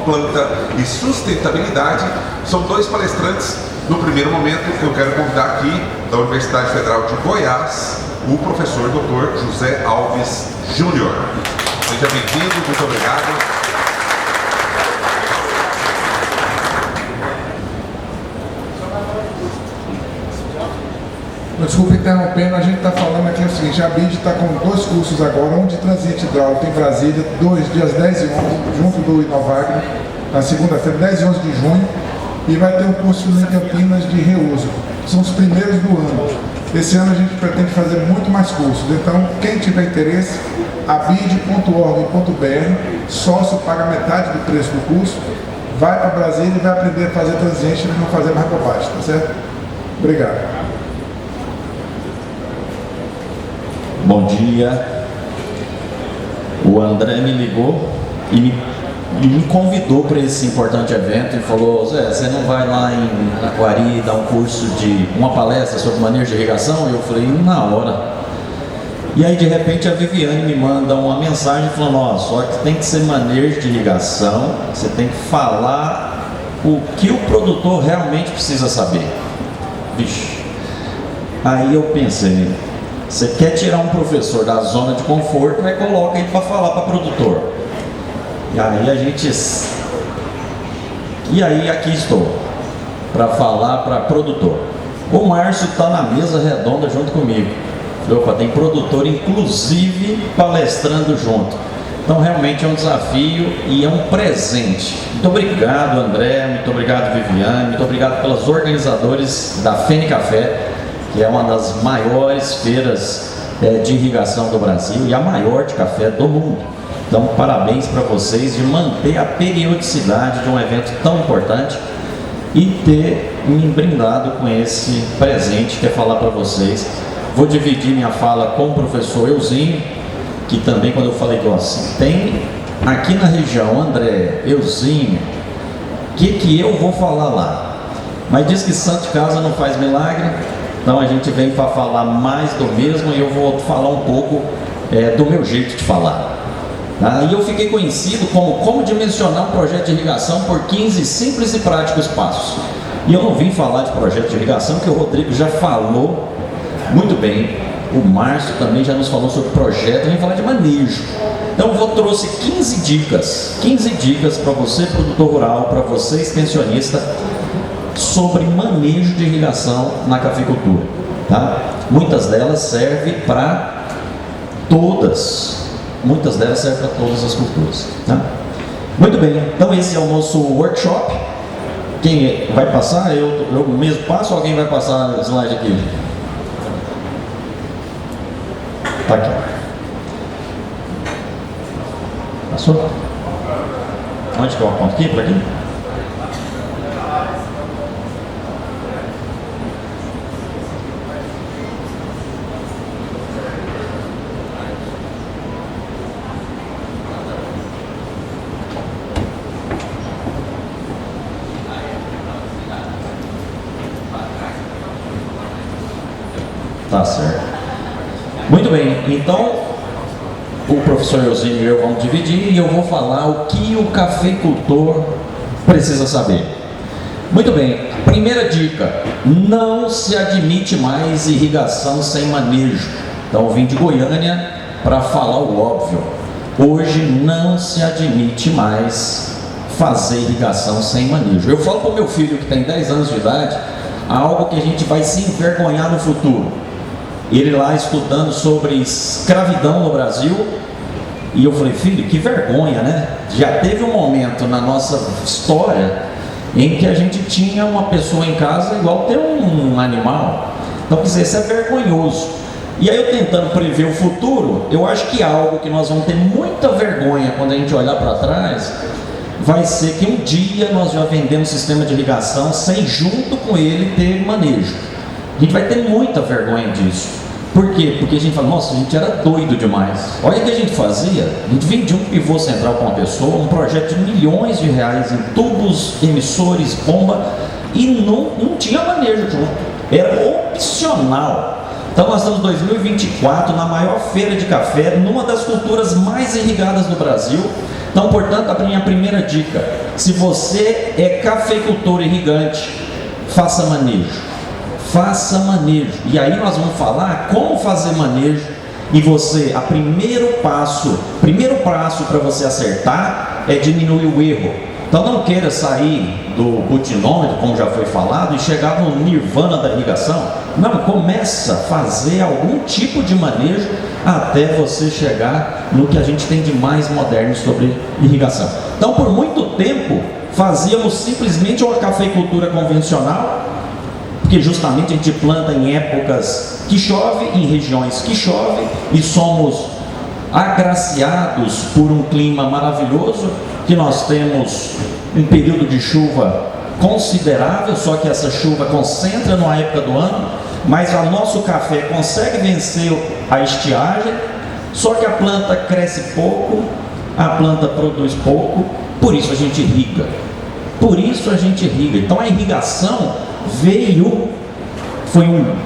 planta e sustentabilidade. São dois palestrantes. No primeiro momento, eu quero convidar aqui, da Universidade Federal de Goiás, o professor Dr. José Alves Júnior. Seja bem-vindo, muito obrigado. Desculpa interrompendo, a gente está falando aqui o seguinte: a BID está com 2 cursos agora, um de transito hidráulico em Brasília, dias 10 e 11, junto do Inovagro, na segunda-feira, 10 e 11 de junho, e vai ter um curso em Campinas de reuso. São os primeiros do ano. Esse ano a gente pretende fazer muito mais cursos, então quem tiver interesse, abid.org.br, sócio paga metade do preço do curso, vai para Brasília e vai aprender a fazer transiente e não fazer mais bobagem, tá certo? Obrigado. Bom dia. O André me ligou e me convidou para esse importante evento e falou: Zé, você não vai lá em Aquari dar um curso de uma palestra sobre manejo de irrigação? E eu falei: na hora. E aí de repente a Viviane me manda uma mensagem falando: ó, só que tem que ser manejo de irrigação, você tem que falar o que o produtor realmente precisa saber. Vixe. Aí eu pensei: você quer tirar um professor da zona de conforto, aí coloca ele para falar para produtor. E aí aqui estou, para falar para produtor. O Márcio está na mesa redonda junto comigo. Opa, tem produtor inclusive palestrando junto. Então realmente é um desafio e é um presente. Muito obrigado, André, muito obrigado, Viviane, muito obrigado pelos organizadores da FENICAFÉ, que é uma das maiores feiras de irrigação do Brasil e a maior de café do mundo. Então, parabéns para vocês de manter a periodicidade de um evento tão importante e ter me brindado com esse presente que é falar para vocês. Vou dividir minha fala com o professor Euzinho, que também, quando eu falei que assim, tem aqui na região, André, Euzinho, o que eu vou falar lá? Mas diz que santo de casa não faz milagre. Então a gente vem para falar mais do mesmo e eu vou falar um pouco do meu jeito de falar. E eu fiquei conhecido como dimensionar um projeto de irrigação por 15 simples e práticos passos. E eu não vim falar de projeto de irrigação, que o Rodrigo já falou muito bem. O Márcio também já nos falou sobre projeto, eu vim falar de manejo. Então eu trouxe 15 dicas para você, produtor rural, para você, extensionista, sobre manejo de irrigação na cafeicultura, tá? Muitas delas servem para todas as culturas, tá? Muito bem, então esse é o nosso workshop. Quem vai passar? Eu mesmo passo ou alguém vai passar o slide aqui? Tá aqui. Passou? Onde que eu aponto? Aqui? Por aqui? Tá certo. Muito bem, então o professor Euzinho e eu vamos dividir e eu vou falar o que o cafeicultor precisa saber. Muito bem, primeira dica: não se admite mais irrigação sem manejo. Então eu vim de Goiânia para falar o óbvio. Hoje não se admite mais fazer irrigação sem manejo. Eu falo para o meu filho que tem 10 anos de idade algo que a gente vai se envergonhar no futuro. Ele lá estudando sobre escravidão no Brasil, e eu falei: filho, que vergonha, né? Já teve um momento na nossa história em que a gente tinha uma pessoa em casa igual ter um animal. Então, quer dizer, isso é vergonhoso. E aí eu tentando prever o futuro, eu acho que algo que nós vamos ter muita vergonha quando a gente olhar para trás, vai ser que um dia nós já vendemos sistema de irrigação sem junto com ele ter manejo. A gente vai ter muita vergonha disso. Por quê? Porque a gente fala: nossa, a gente era doido demais. Olha o que a gente fazia. A gente vendia um pivô central para uma pessoa, um projeto de milhões de reais em tubos, emissores, bomba, e não tinha manejo junto. Era opcional. Então nós estamos em 2024, na maior feira de café, numa das culturas mais irrigadas do Brasil, Então, portanto, a minha primeira dica: se você é cafeicultor irrigante, faça manejo. Faça manejo. E aí nós vamos falar como fazer manejo. E você, primeiro passo para você acertar é diminuir o erro. Então não queira sair do butinômetro, como já foi falado, e chegar no nirvana da irrigação. Não, começa a fazer algum tipo de manejo até você chegar no que a gente tem de mais moderno sobre irrigação. Então, por muito tempo, fazíamos simplesmente uma cafeicultura convencional, porque justamente a gente planta em épocas que chove, em regiões que chove, e somos agraciados por um clima maravilhoso, que nós temos um período de chuva considerável, só que essa chuva concentra numa época do ano, mas o nosso café consegue vencer a estiagem, só que a planta cresce pouco, a planta produz pouco, por isso a gente irriga. Então a irrigação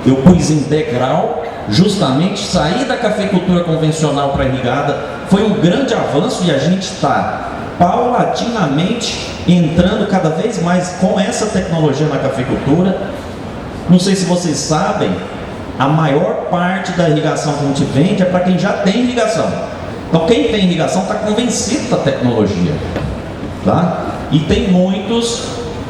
eu pus integral, justamente sair da cafeicultura convencional para irrigada, foi um grande avanço e a gente está paulatinamente entrando cada vez mais com essa tecnologia na cafeicultura. Não sei se vocês sabem, a maior parte da irrigação que a gente vende é para quem já tem irrigação. Então quem tem irrigação está convencido da tecnologia, tá? E tem muitos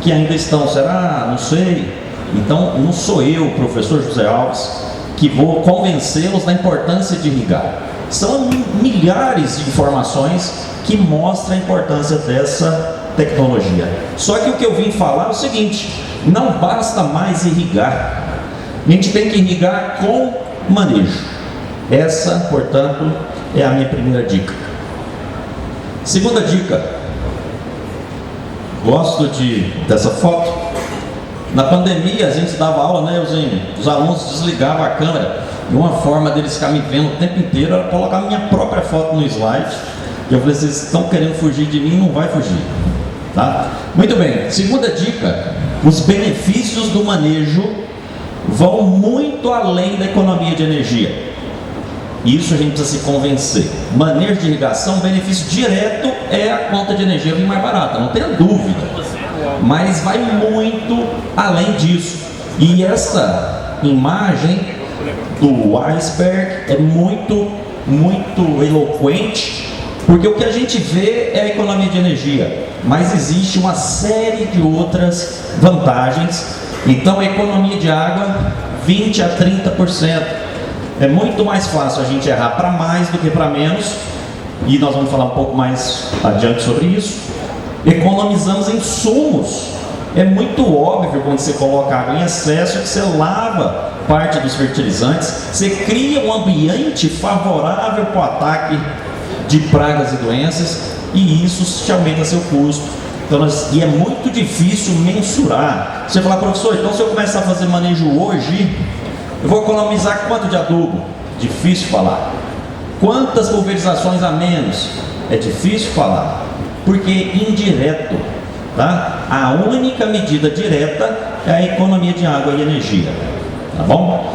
que ainda estão, será? Não sei. Então não sou eu, professor José Alves, que vou convencê-los da importância de irrigar. São milhares de informações que mostram a importância dessa tecnologia. Só que o que eu vim falar é o seguinte: não basta mais irrigar, a gente tem que irrigar com manejo. Essa, portanto, é a minha primeira dica. Segunda dica, gosto dessa foto. Na pandemia a gente dava aula, né, Euzinho? Os alunos desligavam a câmera, e uma forma deles ficar me vendo o tempo inteiro era colocar minha própria foto no slide. E eu falei: vocês estão querendo fugir de mim, não vai fugir, tá? Muito bem, segunda dica: os benefícios do manejo vão muito além da economia de energia. Isso a gente precisa se convencer. Manejo de irrigação, benefício direto é a conta de energia vir mais barata, não tenha dúvida. Mas vai muito além disso. E essa imagem do iceberg é muito eloquente, porque o que a gente vê é a economia de energia, mas existe uma série de outras vantagens. Então a economia de água, 20 a 30%. É muito mais fácil a gente errar para mais do que para menos, e nós vamos falar um pouco mais adiante sobre isso. Economizamos em insumos. É muito óbvio quando você coloca água em excesso que você lava parte dos fertilizantes, você cria um ambiente favorável para o ataque de pragas e doenças, e isso te aumenta seu custo. Então, e é muito difícil mensurar. Você fala: professor, então se eu começar a fazer manejo hoje, eu vou economizar quanto de adubo? Difícil falar. Quantas pulverizações a menos? É difícil falar, porque indireto, tá? A única medida direta é a economia de água e energia, tá bom?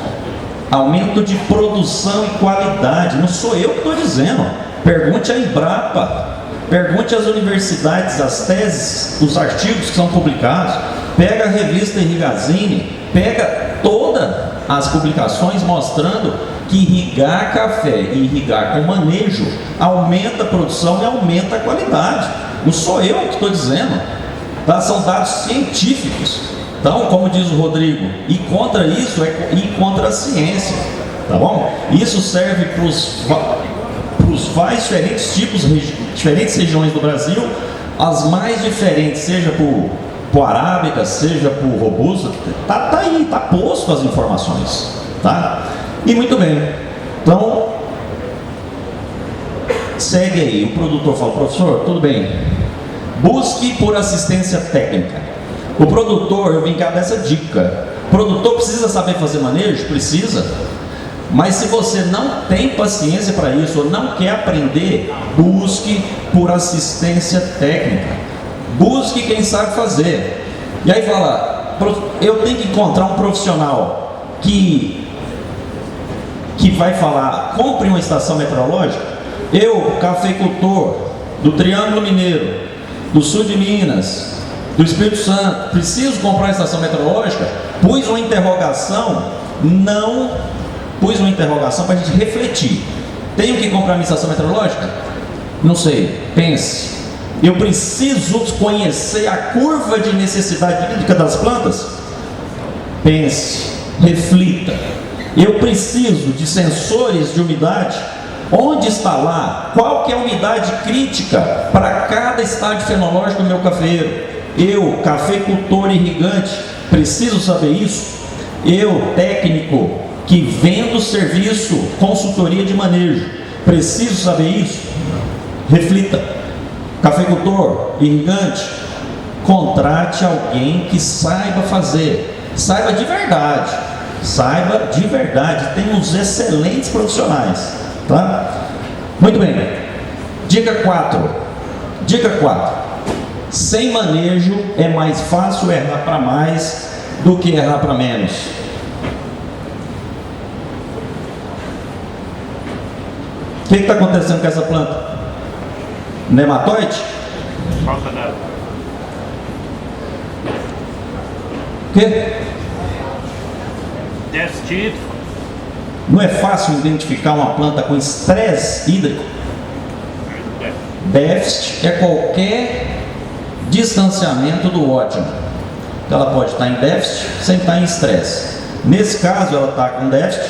Aumento de produção e qualidade, não sou eu que estou dizendo. Pergunte à Embrapa, pergunte às universidades, as teses, os artigos que são publicados, pega a revista Irrigazine, pega todas as publicações mostrando que irrigar café e irrigar com manejo aumenta a produção e aumenta a qualidade. Não sou eu que estou dizendo, tá? São dados científicos. Então, como diz o Rodrigo, e contra isso é ir contra a ciência, tá bom? Isso serve para os vários diferentes tipos, diferentes regiões do Brasil, as mais diferentes, seja por arábica, seja por robusta, tá aí, tá posto as informações, tá? E muito bem, então segue aí. O produtor fala: professor, tudo bem, busque por assistência técnica. O produtor, eu vim cá dessa dica, o produtor precisa saber fazer manejo? Precisa. Mas se você não tem paciência para isso, ou não quer aprender, busque por assistência técnica. Busque quem sabe fazer. E aí fala: eu tenho que encontrar um profissional que vai falar: compre uma estação meteorológica. Eu, cafeicultor, do Triângulo Mineiro, do sul de Minas, do Espírito Santo, preciso comprar a estação meteorológica? Pus uma interrogação, não pus uma interrogação para a gente refletir. Tenho que comprar minha estação meteorológica? Não sei, pense. Eu preciso conhecer a curva de necessidade hídrica das plantas? Pense, reflita. Eu preciso de sensores de umidade? Onde está lá? Qual que é a umidade crítica para cada estágio fenológico do meu cafeiro? Eu, cafeicultor irrigante, preciso saber isso? Eu, técnico, que vendo serviço, consultoria de manejo, preciso saber isso? Reflita. Cafeicultor irrigante, contrate alguém que saiba fazer, saiba de verdade, tem uns excelentes profissionais, tá? Muito bem, dica 4, sem manejo é mais fácil errar para mais do que errar para menos. O que está acontecendo com essa planta? Nematóide? Falta d'água. O quê? Déficit hídrico. Não é fácil identificar uma planta com estresse hídrico? Déficit é qualquer distanciamento do ótimo. Então ela pode estar em déficit sem estar em estresse. Nesse caso ela está com déficit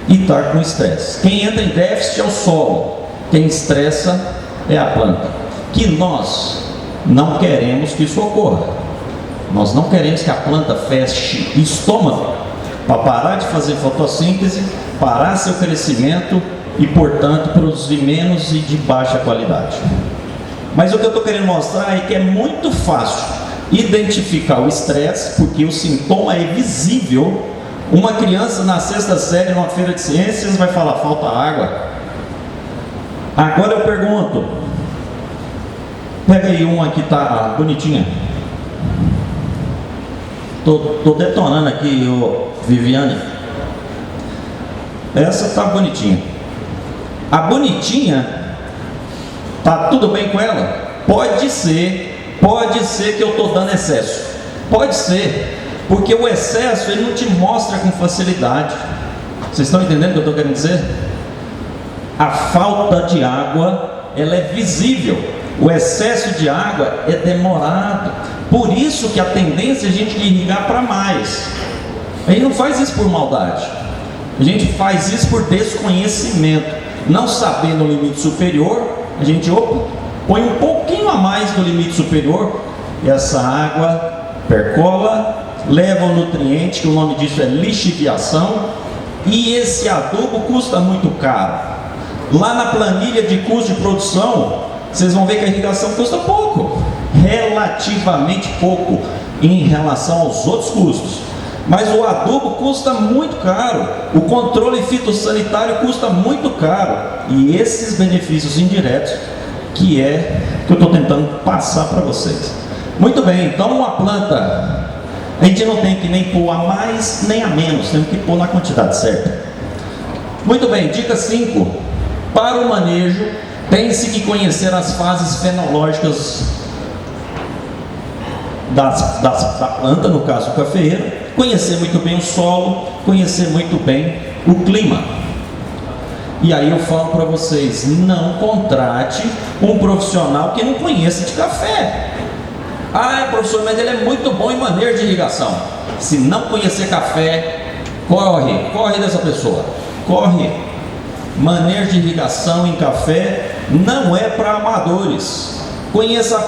e está com estresse. Quem entra em déficit é o solo, quem estressa é a planta. Que nós não queremos que isso ocorra. Nós não queremos que a planta feche estômago para parar de fazer fotossíntese, parar seu crescimento e, portanto, produzir menos e de baixa qualidade. Mas o que eu estou querendo mostrar é que é muito fácil identificar o estresse, porque o sintoma é visível. Uma criança na 6ª série, numa feira de ciências, vai falar: falta água. Agora eu pergunto, pega aí uma que está bonitinha. Tô detonando aqui, Viviane. Essa tá bonitinha. A bonitinha, tá tudo bem com ela? Pode ser que eu tô dando excesso. Pode ser, porque o excesso ele não te mostra com facilidade. Vocês estão entendendo o que eu estou querendo dizer? A falta de água, ela é visível. O excesso de água é demorado. Por isso que a tendência é a gente irrigar para mais. A gente não faz isso por maldade. A gente faz isso por desconhecimento. Não sabendo o limite superior, a gente põe um pouquinho a mais do limite superior. E essa água percola, leva o nutriente, que o nome disso é lixiviação. E esse adubo custa muito caro. Lá na planilha de custo de produção, vocês vão ver que a irrigação custa pouco, relativamente pouco em relação aos outros custos. Mas o adubo custa muito caro, o controle fitossanitário custa muito caro. E esses benefícios indiretos que eu estou tentando passar para vocês. Muito bem, então uma planta, a gente não tem que nem pôr a mais nem a menos, temos que pôr na quantidade certa. Muito bem, dica 5. Para o manejo, tem-se que conhecer as fases fenológicas da planta, no caso do cafeeiro, conhecer muito bem o solo, conhecer muito bem o clima. E aí eu falo para vocês, não contrate um profissional que não conheça de café. Ah, professor, mas ele é muito bom em manejo de irrigação. Se não conhecer café, corre dessa pessoa, corre. Manejo de irrigação em café não é para amadores. Conheça a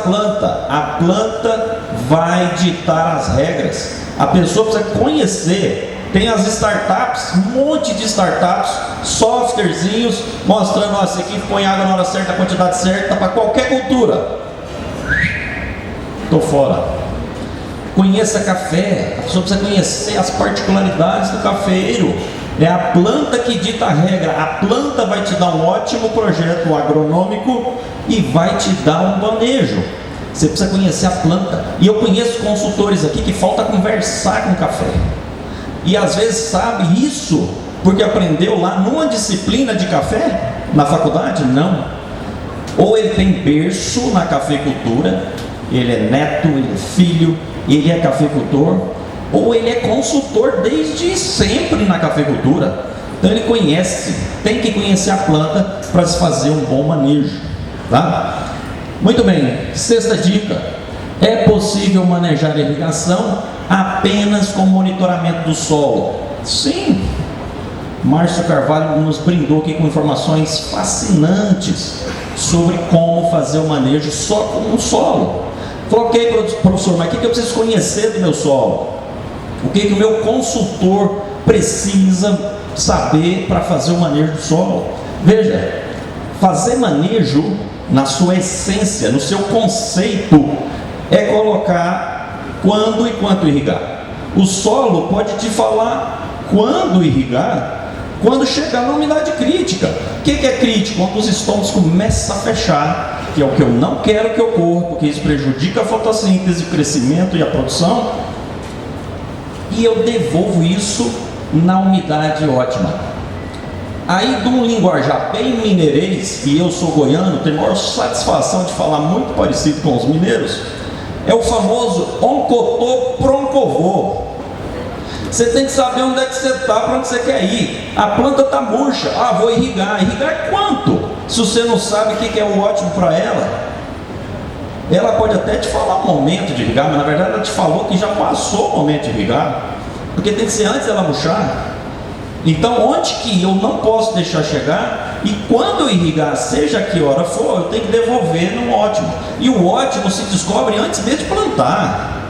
planta vai ditar as regras. A pessoa precisa conhecer. Tem as startups, um monte de startups, softwarezinhos mostrando: nossa, aqui põe água na hora certa, a quantidade certa para qualquer cultura. Estou fora. Conheça café. A pessoa precisa conhecer as particularidades do cafeeiro. É a planta que dita a regra. A planta vai te dar um ótimo projeto agronômico e vai te dar um manejo. Você precisa conhecer a planta. E eu conheço consultores aqui que falta conversar com o café. E às vezes sabe isso porque aprendeu lá numa disciplina de café na faculdade? Não. Ou ele tem berço na cafeicultura, ele é neto, ele é filho, ele é cafeicultor, ou ele é consultor desde sempre na cafeicultura. Então ele conhece, tem que conhecer a planta para se fazer um bom manejo, tá? Muito bem, sexta dica: é possível manejar a irrigação apenas com monitoramento do solo? Sim. Márcio Carvalho nos brindou aqui com informações fascinantes sobre como fazer o manejo só com o solo. Coloquei, professor, mas o que eu preciso conhecer do meu solo? O que o meu consultor precisa saber para fazer o manejo do solo? Veja, fazer manejo na sua essência, no seu conceito, é colocar quando e quanto irrigar. O solo pode te falar quando irrigar, quando chegar na umidade crítica. O que é crítico? Quando os estômagos começam a fechar, que é o que eu não quero que ocorra, porque isso prejudica a fotossíntese, o crescimento e a produção, e eu devolvo isso na umidade ótima. Aí, de um linguajar bem mineirês, e eu sou goiano, tenho a maior satisfação de falar muito parecido com os mineiros, é o famoso oncotô proncovô. Você tem que saber onde é que você está, para onde você quer ir. A planta está murcha, vou irrigar. Irrigar quanto? Se você não sabe o que é o ótimo para ela, ela pode até te falar o momento de irrigar, mas na verdade ela te falou que já passou o momento de irrigar, porque tem que ser antes dela murchar. Então, onde que eu não posso deixar chegar, e quando eu irrigar, seja que hora for, eu tenho que devolver no ótimo. E o ótimo se descobre antes mesmo de plantar,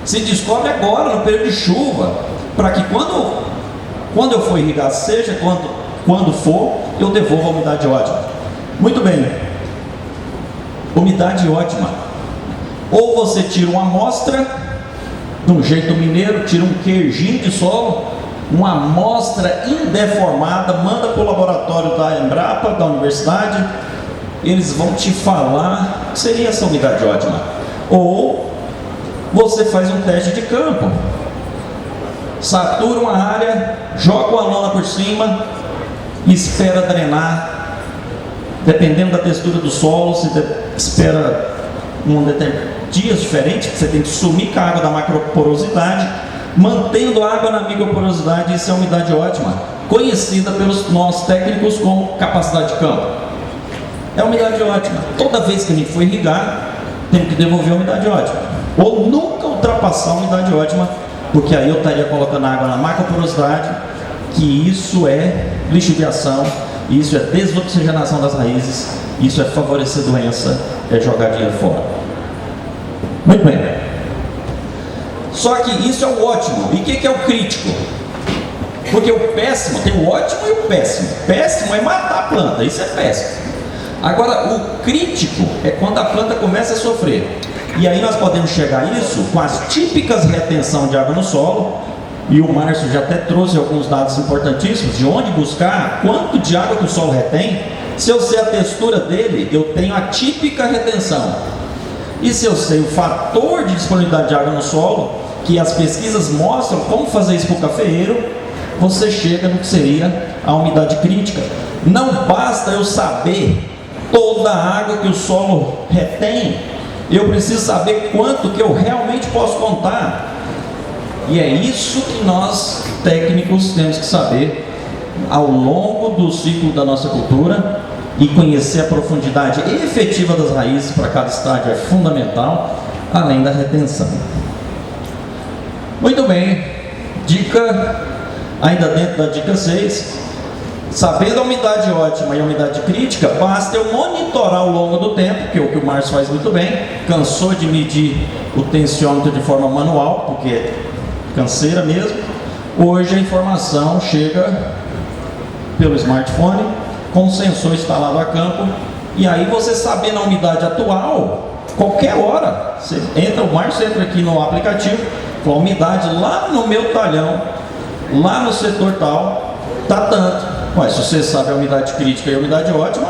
se descobre agora, no período de chuva, para que quando eu for irrigar, seja quando for, eu devolvo a umidade ótima. Muito bem, umidade ótima. Ou você tira uma amostra, de um jeito mineiro, tira um queijinho de solo, uma amostra indeformada, manda para o laboratório da Embrapa, da universidade, eles vão te falar que seria essa umidade ótima. Ou você faz um teste de campo, satura uma área, joga uma lona por cima, espera drenar, dependendo da textura do solo, você espera dias diferentes, você tem que sumir com a água da macroporosidade, mantendo a água na microporosidade. Isso é umidade ótima, conhecida pelos nossos técnicos como capacidade de campo. É umidade ótima. Toda vez que a gente for irrigar, tem que devolver a umidade ótima, ou nunca ultrapassar a umidade ótima, porque aí eu estaria colocando água na macroporosidade, que isso é lixiviação, isso é desoxigenação das raízes, isso é favorecer doença, é jogar dinheiro fora. Muito bem. Só que isso é o ótimo. E o que é o crítico? Porque o péssimo, tem o ótimo e o péssimo. Péssimo é matar a planta, isso é péssimo. Agora, o crítico é quando a planta começa a sofrer. E aí nós podemos chegar a isso com as típicas retenção de água no solo. E o Márcio já até trouxe alguns dados importantíssimos de onde buscar, quanto de água que o solo retém. Se eu sei a textura dele, eu tenho a típica retenção. E se eu sei o fator de disponibilidade de água no solo, que as pesquisas mostram como fazer isso para o cafeeiro, você chega no que seria a umidade crítica. Não basta eu saber toda a água que o solo retém, eu preciso saber quanto que eu realmente posso contar. E é isso que nós, técnicos, temos que saber ao longo do ciclo da nossa cultura, e conhecer a profundidade efetiva das raízes para cada estágio é fundamental, além da retenção. Muito bem, dica, ainda dentro da dica 6, sabendo a umidade ótima e a umidade crítica, basta eu monitorar ao longo do tempo, que é o que o Márcio faz muito bem. Cansou de medir o tensiômetro de forma manual, porque é canseira mesmo. Hoje a informação chega pelo smartphone, com o sensor instalado a campo, e aí você sabendo a umidade atual, qualquer hora, você entra, o Márcio entra aqui no aplicativo, com a umidade lá no meu talhão, lá no setor tal, está tanto. Mas se você sabe a umidade crítica e a umidade ótima,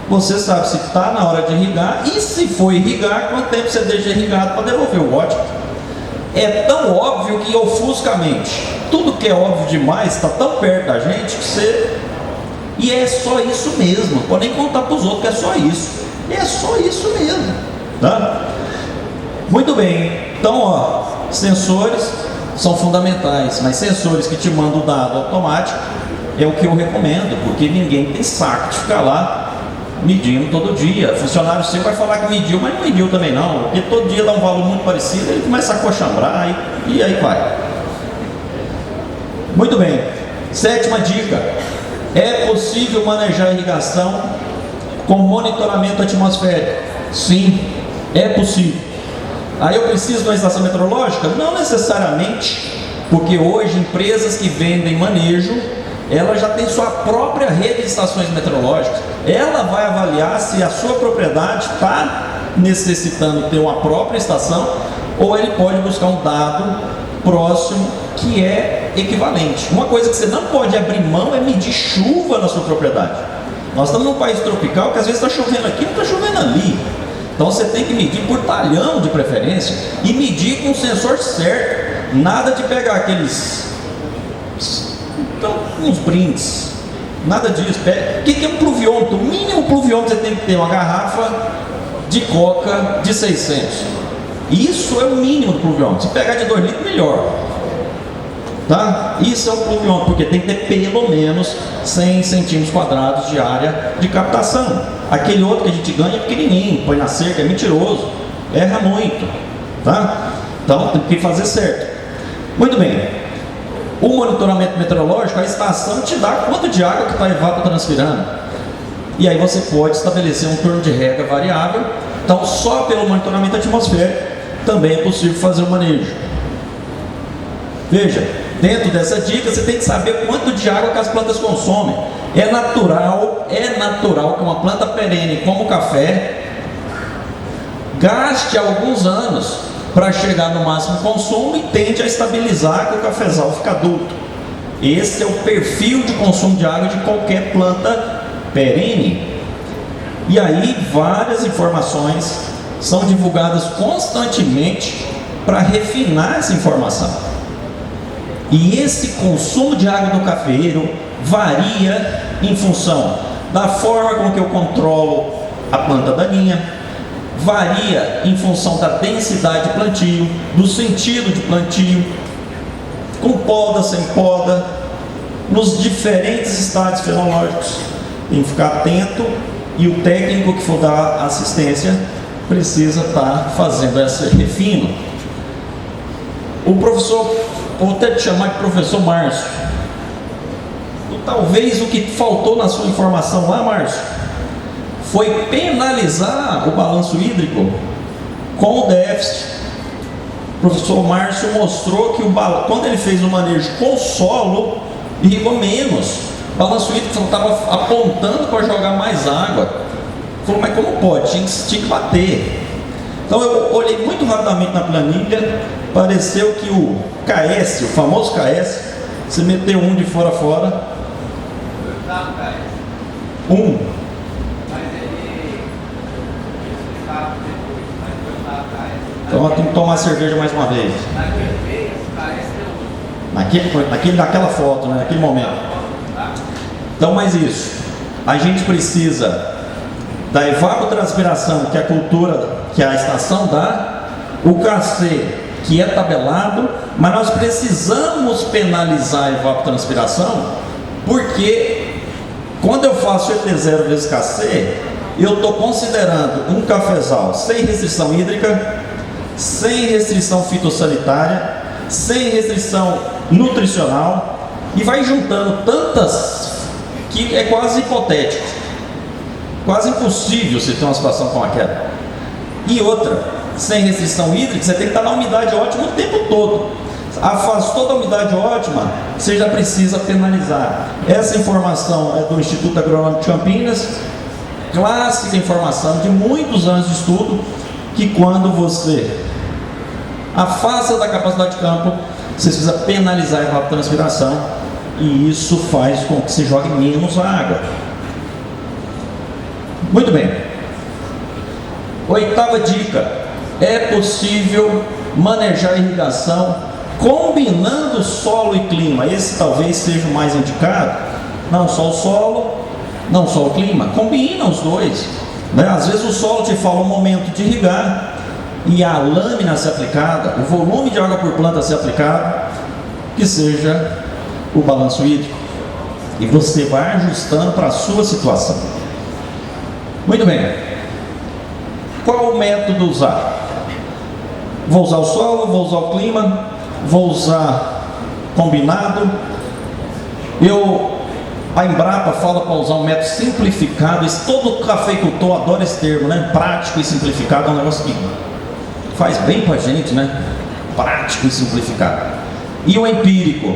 você sabe se está na hora de irrigar, e se for irrigar, quanto tempo você deixa irrigado para devolver o ótimo. É tão óbvio que ofusca a mente. Tudo que é óbvio demais está tão perto da gente que você E é só isso mesmo, não pode nem contar para os outros que é só isso. É só isso mesmo, tá? Muito bem, então ó, sensores são fundamentais, mas sensores que te mandam o dado automático é o que eu recomendo, porque ninguém tem saco de ficar lá medindo todo dia. Funcionário seu vai falar que mediu, mas não mediu também não, porque todo dia dá um valor muito parecido, ele começa a coxambrar e aí vai. Muito bem, sétima dica: é possível manejar a irrigação com monitoramento atmosférico? Sim, é possível. Aí eu preciso de uma estação meteorológica? Não necessariamente, porque hoje empresas que vendem manejo, ela já tem sua própria rede de estações meteorológicas. Ela vai avaliar se a sua propriedade está necessitando ter uma própria estação, ou ele pode buscar um dado próximo que é equivalente. Uma coisa que você não pode abrir mão é medir chuva na sua propriedade. Nós estamos num país tropical que às vezes está chovendo aqui, não está chovendo ali. Então você tem que medir por talhão de preferência e medir com o sensor certo. Nada de pegar aqueles uns brindes, nada disso. O que é um pluviômetro? O mínimo pluviômetro você tem que ter uma garrafa de coca de 600. Isso é o mínimo do pluviômetro. Se pegar de 2 litros, melhor. Tá? Isso é um pluviômetro, porque tem que ter pelo menos 100 centímetros quadrados de área de captação. Aquele outro que a gente ganha é pequenininho, põe na cerca, é mentiroso, erra muito. Tá? Então tem que fazer certo. Muito bem. O monitoramento meteorológico, a estação te dá quanto de água que está evapotranspirando. E aí você pode estabelecer um turno de rega variável. Então só pelo monitoramento atmosférico também é possível fazer o manejo. Veja, dentro dessa dica você tem que saber quanto de água que as plantas consomem. É natural que uma planta perene como o café gaste alguns anos para chegar no máximo consumo e tende a estabilizar que o cafezal fica adulto. Esse é o perfil de consumo de água de qualquer planta perene. E aí várias informações são divulgadas constantemente para refinar essa informação. E esse consumo de água do cafeeiro varia em função da forma com que eu controlo a planta daninha, varia em função da densidade de plantio, do sentido de plantio, com poda, sem poda, nos diferentes estádios fenológicos. Tem que ficar atento e o técnico que for dar assistência precisa estar fazendo esse refino. O professor, vou até te chamar de professor Márcio. Talvez o que faltou na sua informação lá, Márcio, foi penalizar o balanço hídrico com o déficit. O professor Márcio mostrou que quando ele fez o manejo com solo, irrigou menos. O balanço hídrico estava apontando para jogar mais água. Falou, mas como pode? Tinha que bater. Então eu olhei muito rapidamente na planilha, pareceu que o KS, o famoso KS, você meteu um de fora a fora. Um. Então tem que tomar cerveja mais uma vez. Naquela foto, né? Naquele momento. Então, mais isso. A gente precisa da evapotranspiração que a cultura, que a estação dá, o KC, que é tabelado, mas nós precisamos penalizar a evapotranspiração, porque quando eu faço ET0 vezes KC, eu estou considerando um cafezal sem restrição hídrica, sem restrição fitossanitária, sem restrição nutricional, e vai juntando tantas que é quase hipotético, quase impossível você ter uma situação como aquela. E outra, sem restrição hídrica, você tem que estar na umidade ótima o tempo todo. Afastou da umidade ótima, você já precisa penalizar. Essa informação é do Instituto Agronômico de Campinas, clássica informação de muitos anos de estudo, que quando você afasta da capacidade de campo, você precisa penalizar a evapotranspiração, e isso faz com que se jogue menos água. Muito bem. Oitava dica: é possível manejar a irrigação combinando solo e clima. Esse talvez seja o mais indicado. Não só o solo, não só o clima, combina os dois, né? Às vezes o solo te fala o momento de irrigar e a lâmina a ser aplicada, o volume de água por planta a ser aplicado, que seja o balanço hídrico, e você vai ajustando para a sua situação. Muito bem, qual o método usar? Vou usar o solo, vou usar o clima, vou usar combinado. A Embrapa fala para usar um método simplificado. Todo cafeicultor adora esse termo, né? Prático e simplificado é um negócio que faz bem para a gente, né? Prático e simplificado. E o empírico,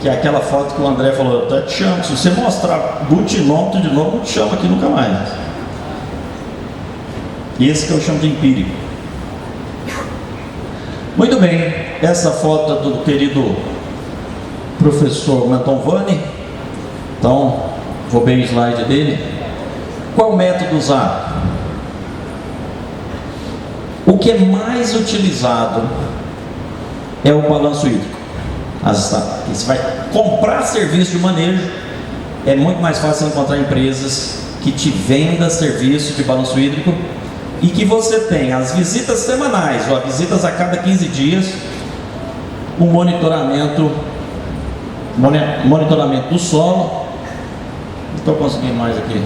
que é aquela foto que o André falou, eu até te chamo, se você mostrar butinômetro de novo, não te chamo aqui nunca mais. Esse que eu chamo de empírico. Muito bem, essa foto é do querido professor Mantovani. Então, vou ver o slide dele. Qual método usar? O que é mais utilizado é o balanço hídrico. Você vai comprar serviço de manejo, é muito mais fácil encontrar empresas que te vendam serviço de balanço hídrico e que você tem as visitas semanais ou as visitas a cada 15 dias, o monitoramento do solo. Não estou conseguindo mais aqui.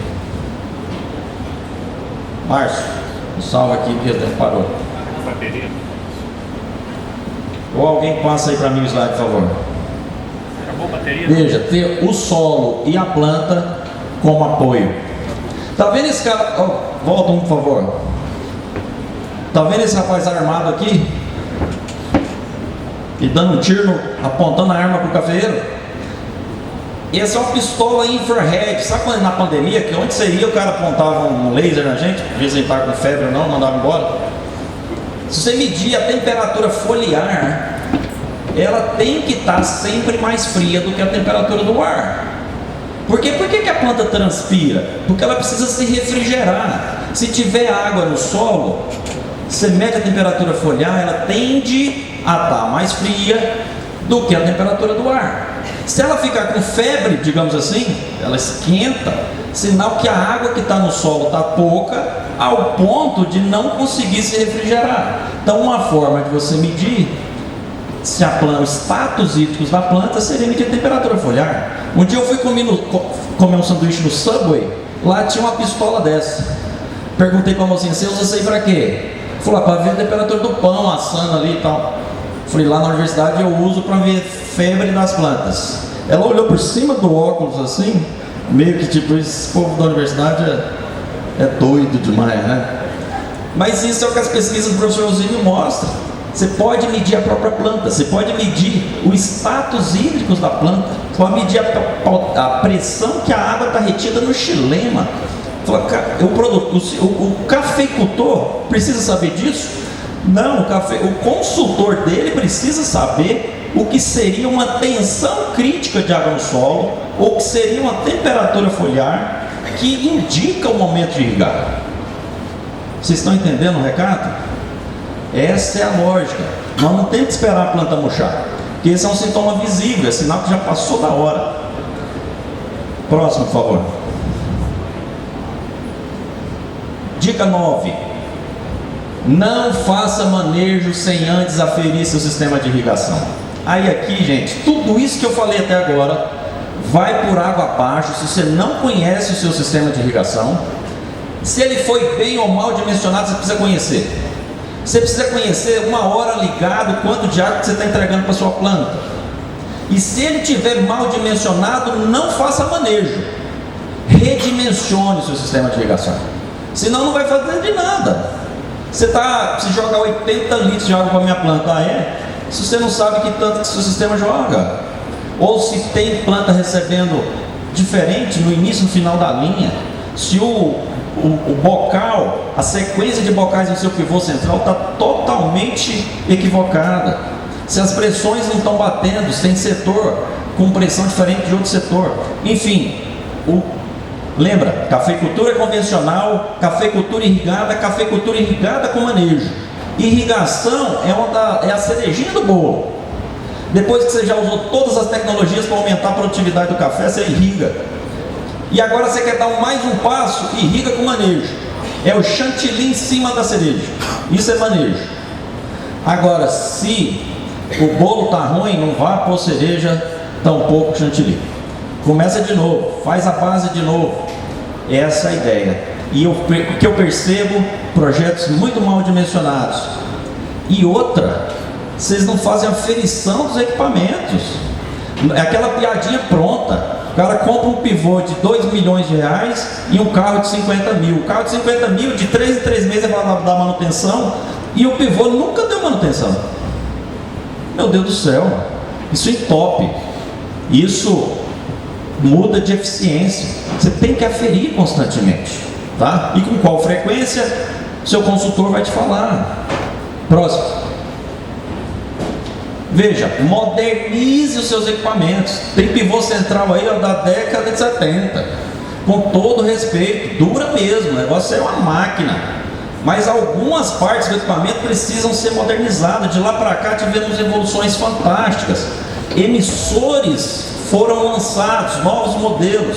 Márcio, salva aqui porque o tempo parou. Ou alguém passa aí para mim o slide, por favor. Acabou a bateria? Veja, ter o solo e a planta como apoio. Tá vendo esse cara? Oh, volta um, por favor. Tá vendo esse rapaz armado aqui? E dando um tiro, apontando a arma pro cafeeiro? Essa é uma pistola infrared. Sabe quando na pandemia, que onde você ia o cara apontava um laser na gente? Às vezes ele estava com febre ou não, mandava embora. Se você medir a temperatura foliar, ela tem que estar sempre mais fria do que a temperatura do ar. Por quê? Por que a planta transpira? Porque ela precisa se refrigerar. Se tiver água no solo, você mede a temperatura foliar, ela tende a estar mais fria do que a temperatura do ar. Se ela ficar com febre, digamos assim, ela esquenta, sinal que a água que está no solo está pouca, ao ponto de não conseguir se refrigerar. Então, uma forma de você medir se a planta, os status hídricos da planta seria medir a temperatura foliar. Um dia eu fui comer um sanduíche no Subway, lá tinha uma pistola dessa. Perguntei para a mocinha, você usa isso aí para quê? Falou, para ver a temperatura do pão assando ali e tal. Falei, lá na universidade eu uso para ver febre das plantas. Ela olhou por cima do óculos assim, meio que tipo, esse povo da universidade é doido demais, né? Mas isso é o que as pesquisas do professor Osílio mostram. Você pode medir a própria planta, você pode medir o status hídricos da planta, pode medir a pressão que a água está retida no xilema. O cafeicultor precisa saber disso? Não, o consultor dele precisa saber o que seria uma tensão crítica de água no solo, ou o que seria uma temperatura foliar que indica o momento de irrigar. Vocês estão entendendo o recado? Essa é a lógica. Nós não temos que esperar a planta murchar, porque esse é um sintoma visível, é sinal que já passou da hora. Próximo, por favor. Dica 9. Não faça manejo sem antes aferir seu sistema de irrigação. Aí aqui, gente, tudo isso que eu falei até agora vai por água abaixo se você não conhece o seu sistema de irrigação. Se ele foi bem ou mal dimensionado, você precisa conhecer. Você precisa conhecer uma hora ligado, quanto de água que você está entregando para a sua planta. E se ele tiver mal dimensionado, não faça manejo. Redimensione o seu sistema de irrigação. Senão não vai fazer de nada. Se jogar 80 litros de água para a minha planta, se você não sabe que tanto que o seu sistema joga, ou se tem planta recebendo diferente no início e no final da linha, se o bocal, a sequência de bocais no seu pivô central está totalmente equivocada, se as pressões não estão batendo, se tem setor com pressão diferente de outro setor, enfim, lembra, cafeicultura convencional, cafeicultura irrigada com manejo. Irrigação é a cerejinha do bolo. Depois que você já usou todas as tecnologias para aumentar a produtividade do café, você irriga. E agora você quer dar mais um passo, irriga com manejo. É o chantilly em cima da cereja. Isso é manejo. Agora, se o bolo está ruim, não vá pôr cereja, tampouco chantilly. Começa de novo, faz a base de novo. Essa é a ideia. E o que eu percebo, projetos muito mal dimensionados. E outra, vocês não fazem a aferição dos equipamentos. É aquela piadinha pronta. O cara compra um pivô de 2 milhões de reais e um carro de 50 mil. O carro de 50 mil, de 3 em 3 meses, vai dar manutenção. E o pivô nunca deu manutenção. Meu Deus do céu, isso entope. Isso muda de eficiência. Você tem que aferir constantemente, tá? E com qual frequência? Seu consultor vai te falar. Próximo. Veja, modernize os seus equipamentos. Tem pivô central aí, ó, da década de 70. Com todo respeito, dura mesmo, o negócio é uma máquina. Mas algumas partes do equipamento precisam ser modernizadas. De lá para cá tivemos evoluções fantásticas. Emissores foram lançados, novos modelos.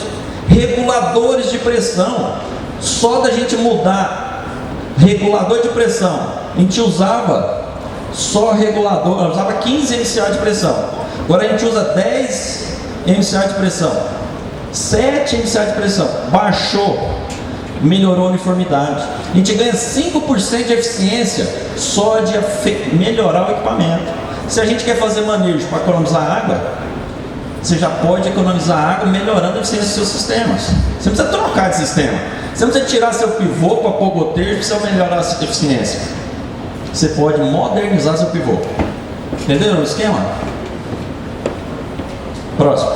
Reguladores de pressão. Só da gente mudar regulador de pressão, a gente usava só regulador, usava 15 MCA de pressão. Agora a gente usa 10 MCA de pressão, 7 MCA de pressão. Baixou, melhorou a uniformidade. A gente ganha 5% de eficiência só de melhorar o equipamento. Se a gente quer fazer manejo para economizar água, você já pode economizar água melhorando a eficiência dos seus sistemas. Você não precisa trocar de sistema. Você não precisa tirar seu pivô para pôr gotejo para você melhorar a sua eficiência. Você pode modernizar seu pivô. Entenderam o esquema? Próximo.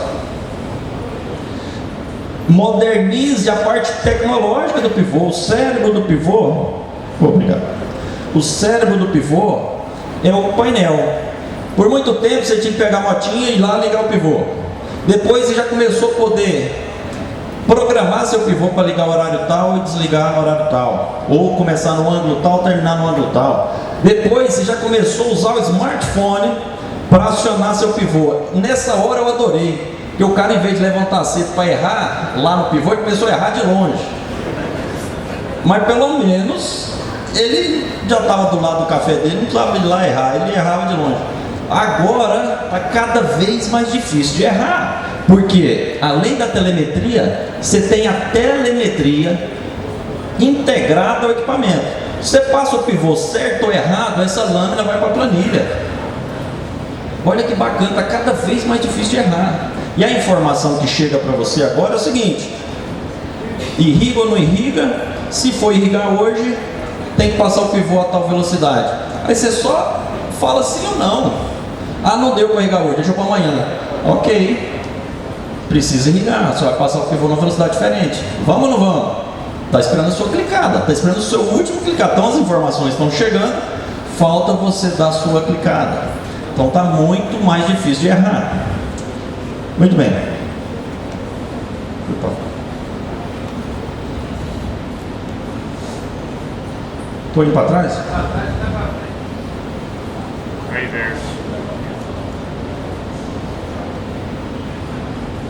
Modernize a parte tecnológica do pivô. O cérebro do pivô, obrigado. O cérebro do pivô é o painel. Por muito tempo você tinha que pegar a motinha e ir lá ligar o pivô. Depois você já começou a poder programar seu pivô para ligar o horário tal e desligar no horário tal, ou começar no ângulo tal, terminar no ângulo tal. Depois você já começou a usar o smartphone para acionar seu pivô. Nessa hora eu adorei, porque o cara, em vez de levantar cedo para errar lá no pivô, ele começou a errar de longe. Mas pelo menos ele já estava do lado do café dele, não precisava ir lá errar, ele errava de longe. Agora está cada vez mais difícil de errar, porque além da telemetria, você tem a telemetria integrada ao equipamento. Você passa o pivô certo ou errado, essa lâmina vai para a planilha. Olha que bacana, está cada vez mais difícil de errar. E a informação que chega para você agora é o seguinte: irriga ou não irriga? Se for irrigar hoje, tem que passar o pivô a tal velocidade. Aí você só fala sim ou não. Ah, não deu para irrigar hoje, deixa eu para amanhã. Ok, precisa irrigar, você vai passar o pivô numa velocidade diferente. Vamos ou não vamos? Está esperando a sua clicada, está esperando o seu último clicado. Então as informações estão chegando, falta você dar a sua clicada. Então está muito mais difícil de errar. Muito bem. Estou indo para trás? Right there.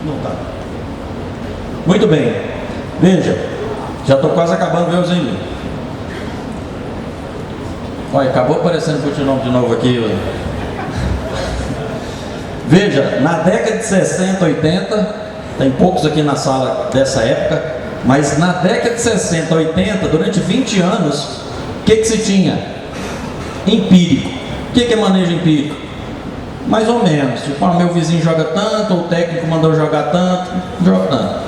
Não está. Muito bem. Veja, já estou quase acabando, viu, Zinho? Olha, acabou aparecendo o de novo aqui. Veja, na década de 60, 80, tem poucos aqui na sala dessa época, mas na década de 60, 80, durante 20 anos, o que se tinha? Empírico. O que é manejo empírico? Mais ou menos, tipo, meu vizinho joga tanto, o técnico mandou jogar tanto, joga tanto.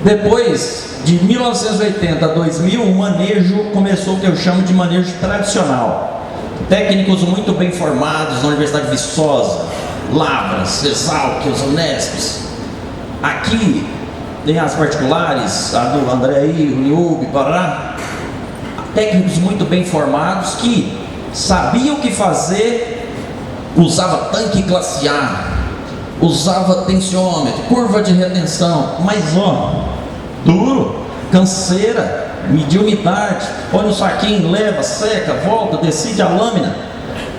Depois, de 1980 a 2000, o manejo começou o que eu chamo de manejo tradicional. Técnicos muito bem formados na Universidade de Viçosa, Lavras, Exalc, os Unespes. Aqui tem as particulares, a do André aí, o Niub, Pará. Técnicos muito bem formados que sabiam o que fazer. Usava tanque glaciar, usava tensiômetro, curva de retenção, mas ó, duro, canseira, medir umidade, põe no saquinho, leva, seca, volta, decide a lâmina.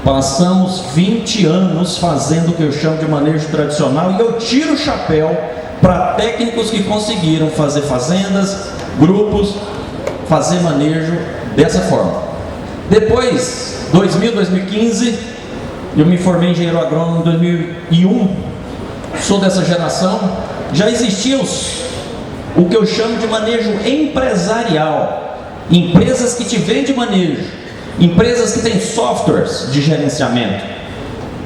Passamos 20 anos fazendo o que eu chamo de manejo tradicional, e eu tiro o chapéu para técnicos que conseguiram fazer fazendas, grupos, fazer manejo dessa forma. Depois, 2000, 2015, eu me formei em engenheiro agrônomo em 2001, sou dessa geração, já existia o que eu chamo de manejo empresarial, empresas que te vendem manejo, empresas que têm softwares de gerenciamento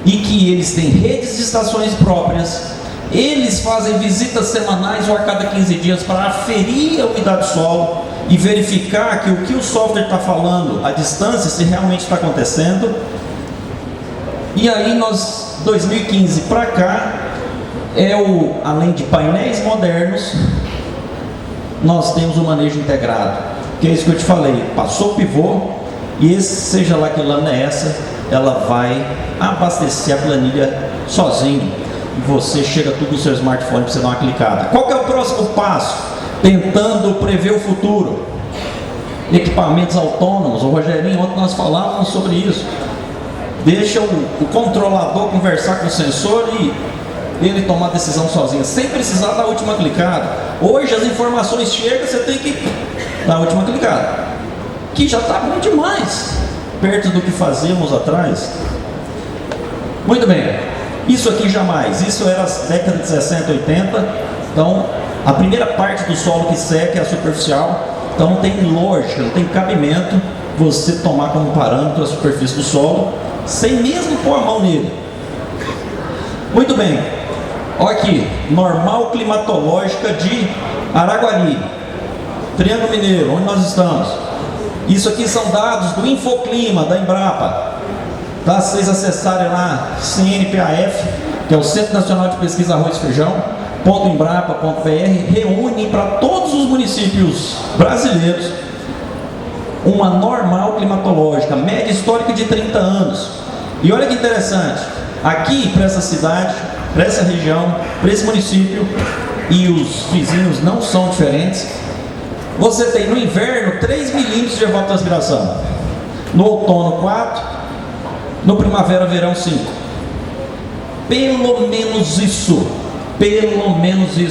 e que eles têm redes de estações próprias, eles fazem visitas semanais ou a cada 15 dias para aferir a umidade do solo e verificar que o que o software está falando à distância, se realmente está acontecendo. E aí nós, 2015 para cá, além de painéis modernos, nós temos o manejo integrado, que é isso que eu te falei, passou o pivô, e seja lá que lâmina é essa, ela vai abastecer a planilha sozinho, e você chega tudo no seu smartphone para você dar uma clicada. Qual que é o próximo passo? Tentando prever o futuro. Equipamentos autônomos. O Rogerinho, ontem nós falávamos sobre isso. Deixa o controlador conversar com o sensor e ele tomar a decisão sozinho, sem precisar da última clicada. Hoje as informações chegam, você tem que dar a última clicada, que já está bom demais, perto do que fazíamos atrás. Muito bem, isso aqui jamais, isso era as décadas de 60, 80, então a primeira parte do solo que seca é a superficial, então não tem lógica, não tem cabimento você tomar como parâmetro a superfície do solo, sem mesmo pôr a mão nele. Muito bem, olha aqui, normal climatológica de Araguari, Triângulo Mineiro, onde nós estamos. Isso aqui são dados do Infoclima, da Embrapa. Tá? Se vocês acessarem lá, CNPAF, que é o Centro Nacional de Pesquisa Arroz e Feijão, .embrapa.br, reúne para todos os municípios brasileiros uma normal climatológica, média histórica de 30 anos. E olha que interessante, aqui para essa cidade, para essa região, para esse município, e os vizinhos não são diferentes, você tem no inverno 3 milímetros de evapotranspiração, no outono 4, no primavera, verão 5. Pelo menos isso.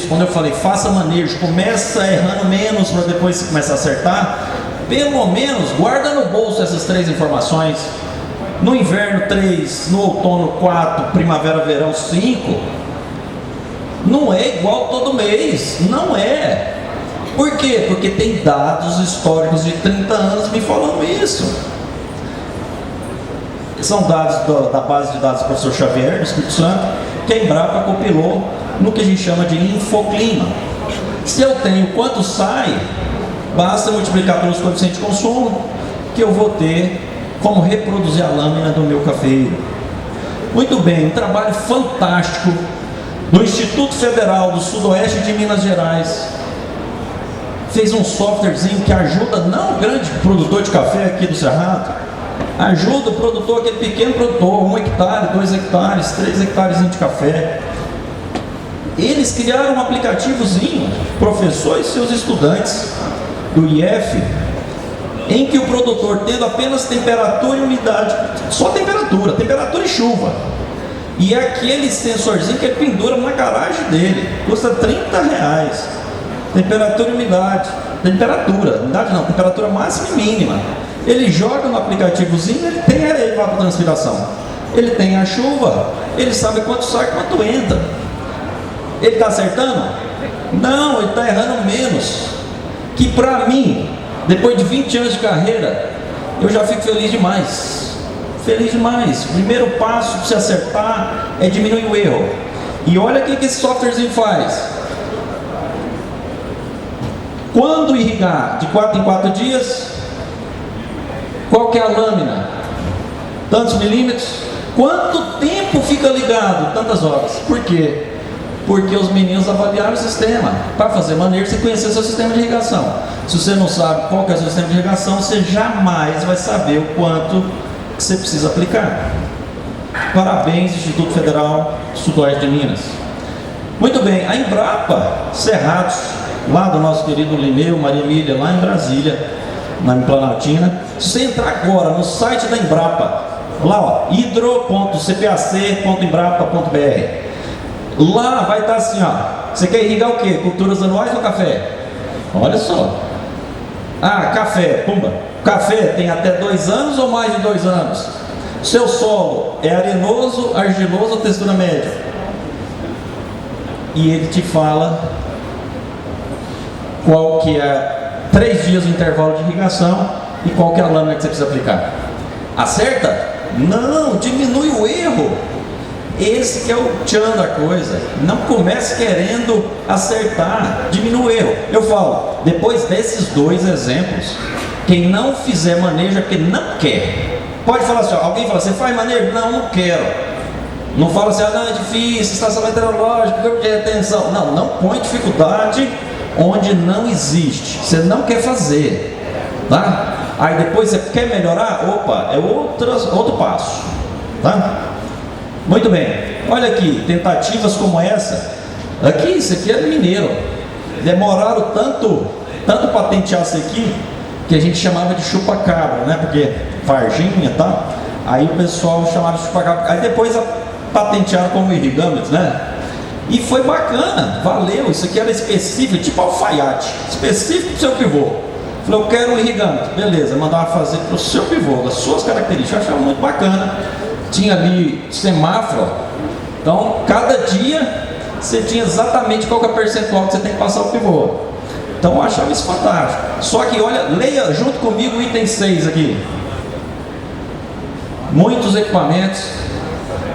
Quando eu falei faça manejo, começa errando menos para depois você começar a acertar, pelo menos guarda no bolso essas 3 informações. No inverno 3, no outono 4, primavera, verão 5. Não é igual todo mês, não é. Por quê? Porque tem dados históricos de 30 anos me falando isso. São dados da base de dados do professor Xavier, do Espírito Santo, que a Embrapa compilou no que a gente chama de Infoclima. Se eu tenho quanto sai, basta multiplicar pelos coeficientes de consumo, que eu vou ter como reproduzir a lâmina do meu cafeiro. Muito bem, um trabalho fantástico do Instituto Federal do Sudoeste de Minas Gerais. Fez um softwarezinho que ajuda não o grande produtor de café aqui do Cerrado, ajuda o produtor, aquele pequeno produtor, 1 hectare, 2 hectares, 3 hectares de café. Eles criaram um aplicativozinho, professor e seus estudantes do IF, em que o produtor, tendo apenas temperatura e umidade, só temperatura e chuva, e aquele sensorzinho que ele pendura na garagem dele, custa R$30. Temperatura e umidade, temperatura máxima e mínima. Ele joga no aplicativozinho, ele tem a evapotranspiração, ele tem a chuva, ele sabe quanto sai, quanto entra. Ele está acertando? Não, ele está errando menos. Que para mim, depois de 20 anos de carreira, eu já fico feliz demais. O primeiro passo para você acertar é diminuir o erro. E olha o que esse softwarezinho faz. Quando irrigar de 4 em 4 dias, qual que é a lâmina? Tantos milímetros. Quanto tempo fica ligado? Tantas horas. Por quê? Porque os meninos avaliaram o sistema. Para fazer manejo, você conhecer seu sistema de irrigação. Se você não sabe qual que é o seu sistema de irrigação, você jamais vai saber o quanto que você precisa aplicar. Parabéns, Instituto Federal Sudoeste de Minas. Muito bem, a Embrapa Cerrados, lá do nosso querido Lineu, Maria Emília, lá em Brasília, na Planaltina. Se você entrar agora no site da Embrapa, lá ó, hidro.cpac.embrapa.br, lá vai estar assim, ó, Você quer irrigar o quê? Culturas anuais ou café? Olha só. Ah, café, pumba. Café tem até 2 anos ou mais de 2 anos? Seu solo é arenoso, argiloso ou textura média? E ele te fala qual que é 3 dias de intervalo de irrigação e qual que é a lâmina que você precisa aplicar. Acerta? Não, diminui o erro. Esse que é o tchan da coisa. Não comece querendo acertar, diminui o erro. Eu falo, depois desses 2 exemplos, quem não fizer manejo é porque não quer. Pode falar assim, ó, alguém fala, você faz manejo? Não, não quero. Não fala assim, não, é difícil, estação meteorológica, campo de retenção. Não, não põe dificuldade onde não existe. Você não quer fazer, tá? Aí depois você quer melhorar? Opa, é outro passo, tá? Muito bem, olha aqui, tentativas como essa. Aqui, isso aqui é mineiro. Demoraram tanto patentear isso aqui, que a gente chamava de chupa-cabra, né? Porque Varginha e tal. Aí o pessoal chamava de chupa-cabra. Aí depois patentearam como irrigâmetros, né? E foi bacana, valeu. Isso aqui era específico, tipo alfaiate, específico para o seu pivô. Falei, eu quero um irrigâmetro, beleza, mandava fazer para o seu pivô, das suas características. Eu achava muito bacana. Tinha ali semáforo, então cada dia você tinha exatamente qual que é o percentual que você tem que passar o pivô. Então eu achava isso fantástico. Só que olha, leia junto comigo o item 6 aqui. Muitos equipamentos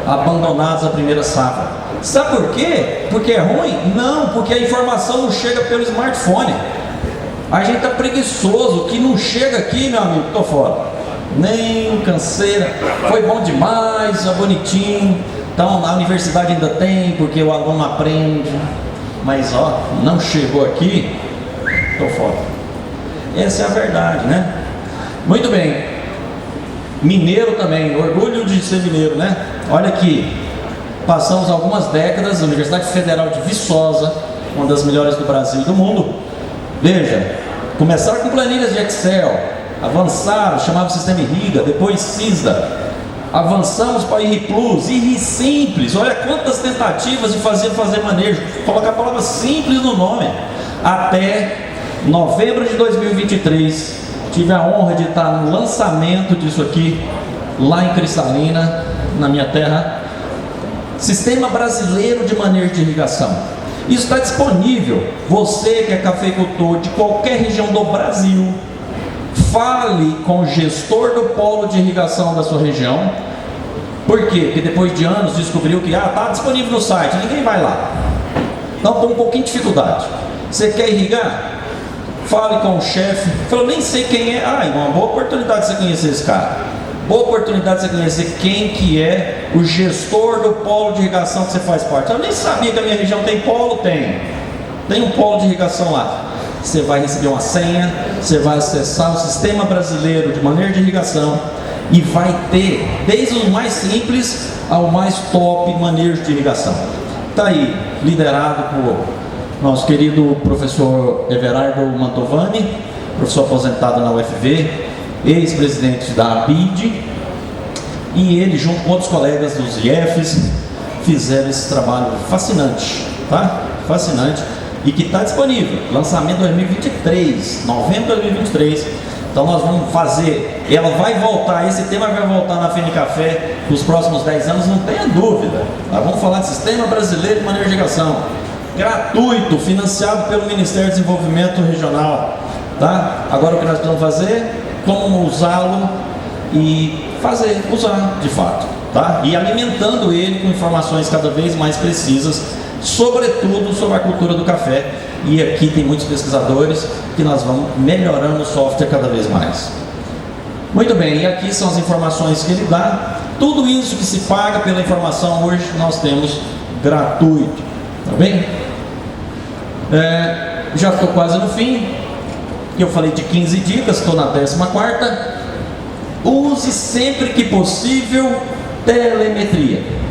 abandonados na primeira safra. Sabe por quê? Porque é ruim? Não, porque a informação não chega pelo smartphone. A gente tá preguiçoso, que não chega aqui, meu amigo, tô fora. Nem canseira, foi bom demais, é bonitinho. Então na universidade ainda tem, porque o aluno aprende. Mas ó, não chegou aqui, tô fora. Essa é a verdade, né? Muito bem. Mineiro também, orgulho de ser mineiro, né? Olha aqui, passamos algumas décadas, a Universidade Federal de Viçosa, uma das melhores do Brasil e do mundo. Veja, começaram com planilhas de Excel, avançaram, chamava o sistema Irriga, depois CISDA, avançamos para IRRI Plus, IRRI Simples. Olha quantas tentativas de fazer manejo, colocar a palavra simples no nome. Até novembro de 2023, tive a honra de estar no lançamento disso aqui, lá em Cristalina, na minha terra. Sistema Brasileiro de Manejo de Irrigação. Isso está disponível. Você que é cafeicultor de qualquer região do Brasil, fale com o gestor do polo de irrigação da sua região. Por quê? Porque depois de anos descobriu que está disponível no site, ninguém vai lá. Então tem um pouquinho de dificuldade. Você quer irrigar? Fale com o chefe. Eu nem sei quem é. É uma boa oportunidade de você conhecer esse cara. Boa oportunidade de você conhecer quem que é o gestor do polo de irrigação que você faz parte. Eu nem sabia que a minha região tem polo. Tem um polo de irrigação lá. Você vai receber uma senha, você vai acessar o Sistema Brasileiro de Manejo de Irrigação e vai ter, desde o mais simples ao mais top manejo de irrigação. Está aí, liderado por nosso querido professor Everardo Mantovani, professor aposentado na UFV, ex-presidente da ABID, e ele, junto com outros colegas dos IEFs, fizeram esse trabalho fascinante, tá? Fascinante. E que está disponível, lançamento 2023, novembro de 2023. Então nós vamos fazer, ela vai voltar, esse tema vai voltar na FN Café nos próximos 10 anos, não tenha dúvida. Nós vamos falar de Sistema Brasileiro de Manejo de Irrigação, gratuito, financiado pelo Ministério do Desenvolvimento Regional, tá? Agora o que nós precisamos fazer, como usá-lo e usar de fato, tá? E alimentando ele com informações cada vez mais precisas, sobretudo sobre a cultura do café. E aqui tem muitos pesquisadores que nós vamos melhorando o software cada vez mais. Muito bem, e aqui são as informações que ele dá. Tudo isso que se paga pela informação hoje nós temos gratuito, tá bem? Já estou quase no fim. Eu falei de 15 dicas, estou na 14ª. Use sempre que possível telemetria.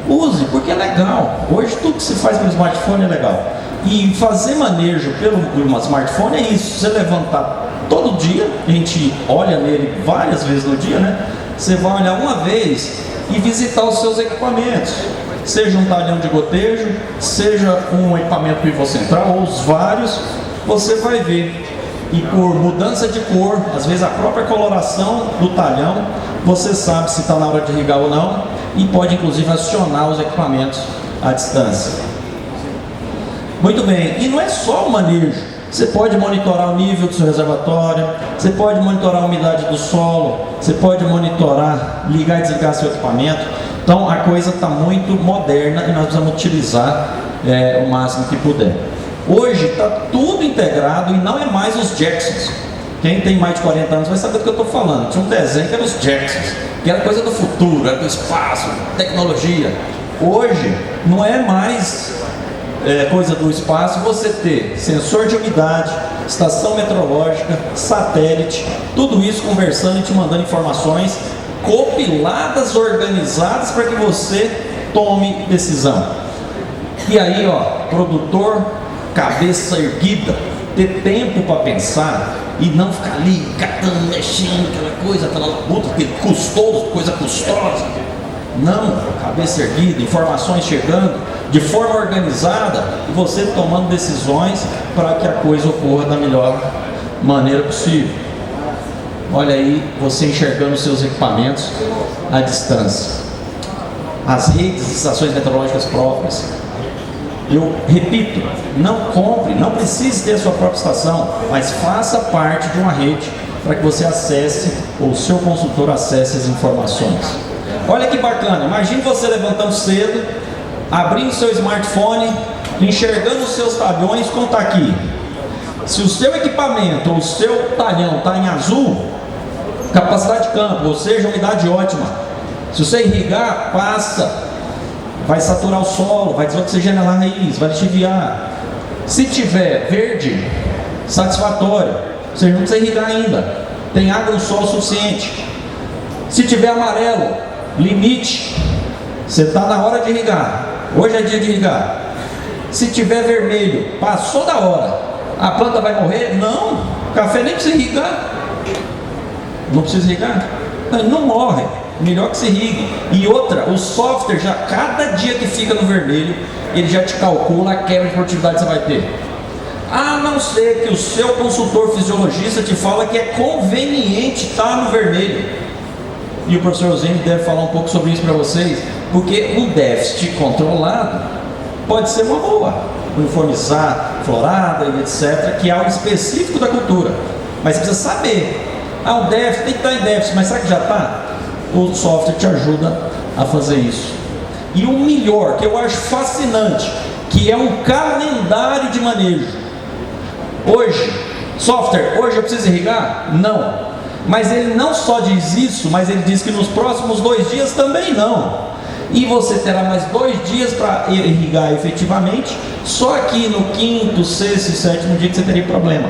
Use, porque é legal. Hoje tudo que se faz pelo smartphone é legal. E fazer manejo pelo smartphone é isso. Você levantar todo dia, a gente olha nele várias vezes no dia, né? você vai olhar uma vez e visitar os seus equipamentos. Seja um talhão de gotejo, seja um equipamento pivô central, ou os vários, você vai ver. E por mudança de cor, às vezes a própria coloração do talhão, você sabe se está na hora de irrigar ou não, e pode inclusive acionar os equipamentos à distância. Muito bem, e não é só o manejo, você pode monitorar o nível do seu reservatório, você pode monitorar a umidade do solo, você pode monitorar, ligar e desligar seu equipamento. Então a coisa está muito moderna e nós precisamos utilizar o máximo que puder. Hoje está tudo integrado e não é mais os Jacksons. Quem tem mais de 40 anos vai saber do que eu estou falando. Tinha um desenho que era os Jacksons, que era coisa do futuro, era do espaço, tecnologia. Hoje não é mais coisa do espaço você ter sensor de umidade, estação meteorológica, satélite, tudo isso conversando e te mandando informações compiladas, organizadas para que você tome decisão. E aí, ó, produtor, cabeça erguida, ter tempo para pensar e não ficar ali catando, mexendo, aquela labuta, aquele custoso, coisa custosa. Não, cabeça erguida, informações chegando de forma organizada e você tomando decisões para que a coisa ocorra da melhor maneira possível. Olha aí, você enxergando os seus equipamentos à distância. As redes de estações meteorológicas próprias. Eu repito, não compre, não precise ter a sua própria estação, mas faça parte de uma rede para que você acesse, ou o seu consultor acesse as informações. Olha que bacana, imagine você levantando cedo, abrindo seu smartphone, enxergando os seus talhões, conta aqui. Se o seu equipamento ou o seu talhão está em azul, capacidade de campo, ou seja, umidade ótima. Se você irrigar, passa. Vai saturar o solo, vai desoxigenar a raiz, vai lixiviar. Se tiver verde, satisfatório, você não precisa irrigar ainda, tem água no solo suficiente. Se tiver amarelo, limite, você está na hora de irrigar, hoje é dia de irrigar. Se tiver vermelho, passou da hora, a planta vai morrer? Não, o café nem precisa irrigar. Não precisa irrigar? Não morre. Melhor que se irrigue. E outra, o software já, cada dia que fica no vermelho, ele já te calcula a quebra de produtividade que você vai ter. A não ser que o seu consultor fisiologista te fala que é conveniente estar no vermelho. E o professor Eusênio deve falar um pouco sobre isso para vocês, porque um déficit controlado pode ser uma boa. Uniformizar, florada e etc., que é algo específico da cultura. Mas você precisa saber. O déficit tem que estar em déficit, mas será que já está? O software te ajuda a fazer isso. E o melhor, que eu acho fascinante, que é um calendário de manejo. Hoje, software, hoje eu preciso irrigar? Não. Mas ele não só diz isso, mas ele diz que nos próximos 2 dias também não. E você terá mais 2 dias para irrigar efetivamente, só aqui no 5º, 6º e 7º dia que você teria problema.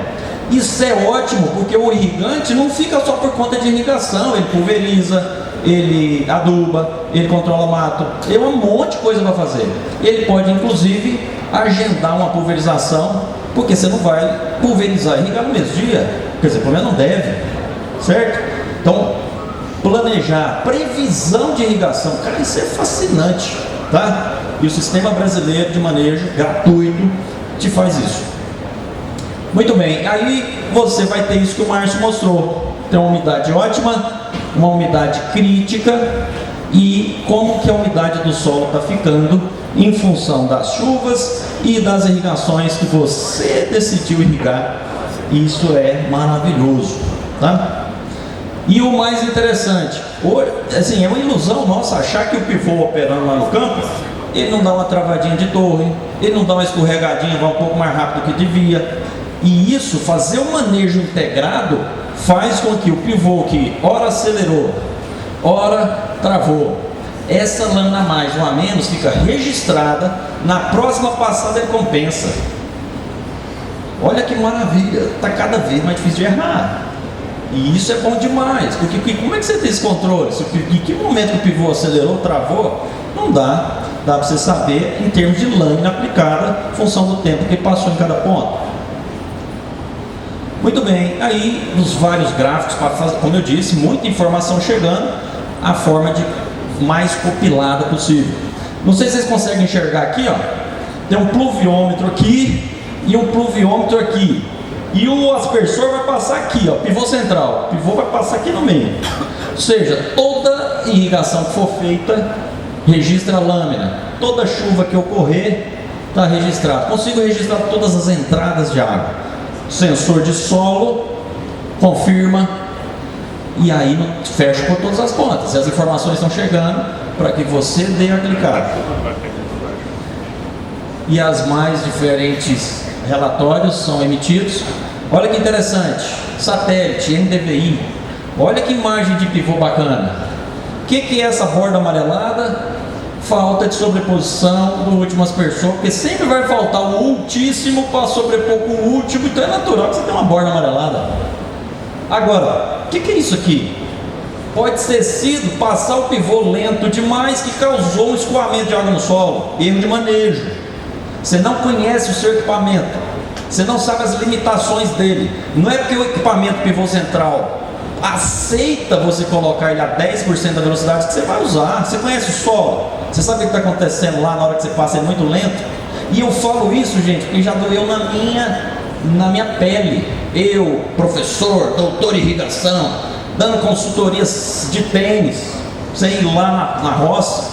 Isso é ótimo, porque o irrigante não fica só por conta de irrigação, ele pulveriza, ele aduba, ele controla mato, tem um monte de coisa para fazer. Ele pode inclusive agendar uma pulverização, porque você não vai pulverizar e irrigar no mesmo dia, quer dizer, pelo menos não deve, certo? Então, planejar, previsão de irrigação, cara, isso é fascinante, tá? E o Sistema Brasileiro de Manejo Gratuito te faz isso. Muito bem, aí você vai ter isso que o Márcio mostrou. Tem uma umidade ótima, uma umidade crítica e como que a umidade do solo está ficando em função das chuvas e das irrigações que você decidiu irrigar. Isso é maravilhoso, tá? E o mais interessante, assim, é uma ilusão nossa achar que o pivô operando lá no campo, ele não dá uma travadinha de torre, ele não dá uma escorregadinha, vai um pouco mais rápido do que devia. E isso, fazer um manejo integrado, faz com que o pivô que ora acelerou, ora travou, essa lâmina a mais ou a menos fica registrada, na próxima passada ele compensa. Olha que maravilha, está cada vez mais difícil de errar. E isso é bom demais, porque como é que você tem esse controle? Em que momento que o pivô acelerou, travou? Não dá. Dá para você saber em termos de lâmina aplicada, em função do tempo que passou em cada ponto. Muito bem, aí nos vários gráficos, como eu disse, muita informação chegando, a forma de mais compilada possível. Não sei se vocês conseguem enxergar aqui, ó. Tem um pluviômetro aqui e um pluviômetro aqui. E o aspersor vai passar aqui, ó, pivô central. O pivô vai passar aqui no meio. Ou seja, toda irrigação que for feita registra a lâmina. Toda chuva que ocorrer está registrado. Consigo registrar todas as entradas de água. Sensor de solo confirma e aí fecha por todas as pontas. E as informações estão chegando para que você dê a clicar. E as mais diferentes relatórios são emitidos. Olha que interessante, satélite, NDVI. Olha que imagem de pivô bacana. O que é essa borda amarelada? Falta de sobreposição do último aspersor, porque sempre vai faltar o ultíssimo para sobrepor com o último, então é natural que você tenha uma borda amarelada. Agora, o que é isso aqui? Pode ter sido passar o pivô lento demais que causou um escoamento de água no solo, erro de manejo. Você não conhece o seu equipamento, você não sabe as limitações dele. Não é porque o equipamento pivô central aceita você colocar ele a 10% da velocidade que você vai usar. Você conhece o solo, você sabe o que está acontecendo lá na hora que você passa, é muito lento. E eu falo isso, gente, porque já doeu na minha pele. Eu, professor, doutor em irrigação, dando consultorias de tênis, você ir lá na roça,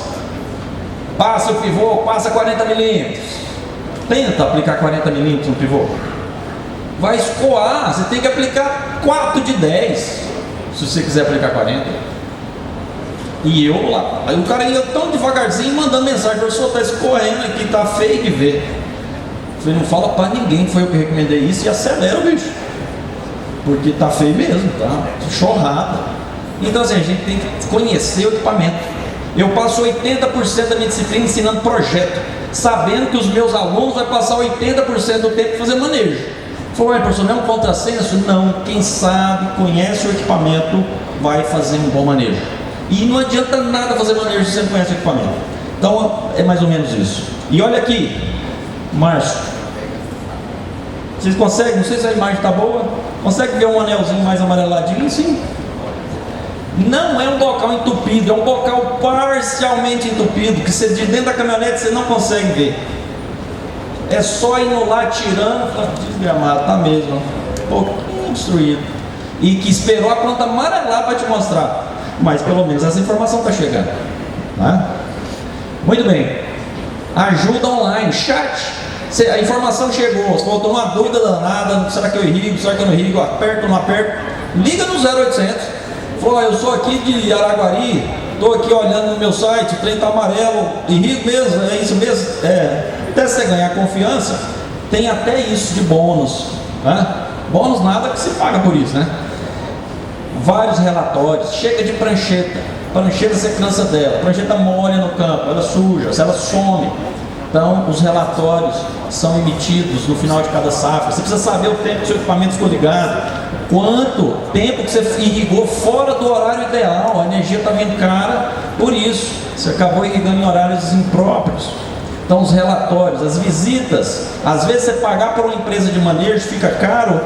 passa o pivô, passa 40 milímetros. Tenta aplicar 40 milímetros no pivô. Vai escoar, você tem que aplicar 4 de 10, se você quiser aplicar 40. E eu lá, aí o cara ia tão devagarzinho mandando mensagem, professor, está escorrendo aqui, tá feio de ver. Eu falei, não fala para ninguém, foi eu que recomendei isso, e acelera o bicho, porque tá feio mesmo, tá chorrada. Então assim, a gente tem que conhecer o equipamento. Eu passo 80% da minha disciplina ensinando projeto, sabendo que os meus alunos vão passar 80% do tempo fazer manejo. Foi, professor, não é um contrassenso? Não, quem sabe, conhece o equipamento, vai fazer um bom manejo. E não adianta nada fazer manejo se você não conhece o equipamento. Então é mais ou menos isso. E olha aqui, Márcio, vocês conseguem, não sei se a imagem está boa, consegue ver um anelzinho mais amareladinho? Sim. Não é um bocal entupido, é um bocal parcialmente entupido, que você de dentro da caminhonete você não consegue ver. É só indo lá tirando, tá desgramado, tá mesmo, um pouquinho destruído. E que esperou a planta amarelar para te mostrar. Mas pelo menos essa informação está chegando, tá? Muito bem. Ajuda online, chat. A informação chegou, você falou, uma dúvida danada, será que eu irrigo, será que eu não irrigo, aperto ou não aperto? Liga no 0800. Falou, eu sou aqui de Araguari, estou aqui olhando no meu site, o trem está amarelo, irrigo mesmo, é isso mesmo? Até você ganhar confiança, tem até isso de bônus, né? Bônus nada que se paga por isso, né? Vários relatórios, chega de prancheta você cansa dela, a prancheta molha no campo, ela suja, ela some. Então os relatórios são emitidos no final de cada safra. Você precisa saber o tempo que o seu equipamento ficou ligado, quanto tempo que você irrigou fora do horário ideal, a energia está vindo cara, por isso você acabou irrigando em horários impróprios. Então os relatórios, as visitas, às vezes você pagar por uma empresa de manejo fica caro,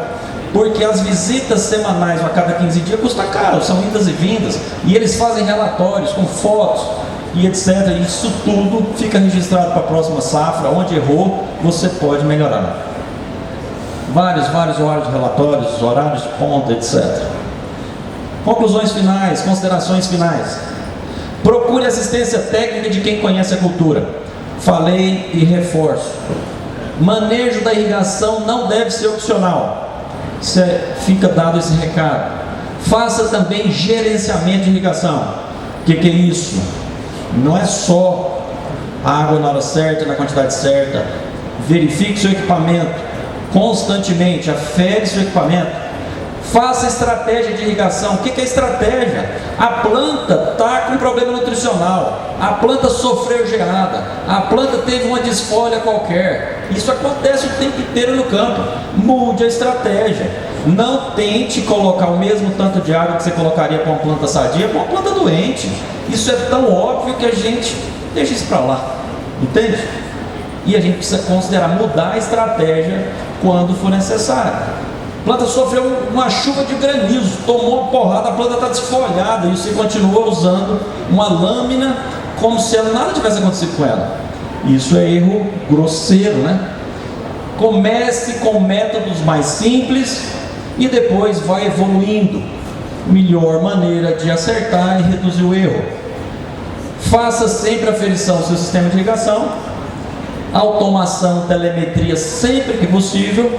porque as visitas semanais a cada 15 dias custa caro, são idas e vindas, e eles fazem relatórios com fotos e etc. E isso tudo fica registrado para a próxima safra, onde errou, você pode melhorar. Vários relatórios, horários de ponta, etc. Conclusões finais, considerações finais. Procure assistência técnica de quem conhece a cultura. Falei e reforço. Manejo da irrigação não deve ser opcional. Fica dado esse recado. Faça também gerenciamento de irrigação. O que é isso? Não é só água na hora certa, na quantidade certa. Verifique seu equipamento constantemente, afere seu equipamento. Faça estratégia de irrigação. O que é estratégia? A planta está com problema nutricional, a planta sofreu geada, a planta teve uma desfolha qualquer. Isso acontece o tempo inteiro no campo. Mude a estratégia. Não tente colocar o mesmo tanto de água que você colocaria para uma planta sadia para uma planta doente. Isso é tão óbvio que a gente deixa isso para lá, entende? E a gente precisa considerar mudar a estratégia quando for necessário. A planta sofreu uma chuva de granizo, tomou uma porrada, a planta está desfolhada e você continua usando uma lâmina como se nada tivesse acontecido com ela. Isso é erro grosseiro, né? Comece com métodos mais simples e depois vai evoluindo. Melhor maneira de acertar e reduzir o erro. Faça sempre aferição ao seu sistema de irrigação, automação, telemetria sempre que possível.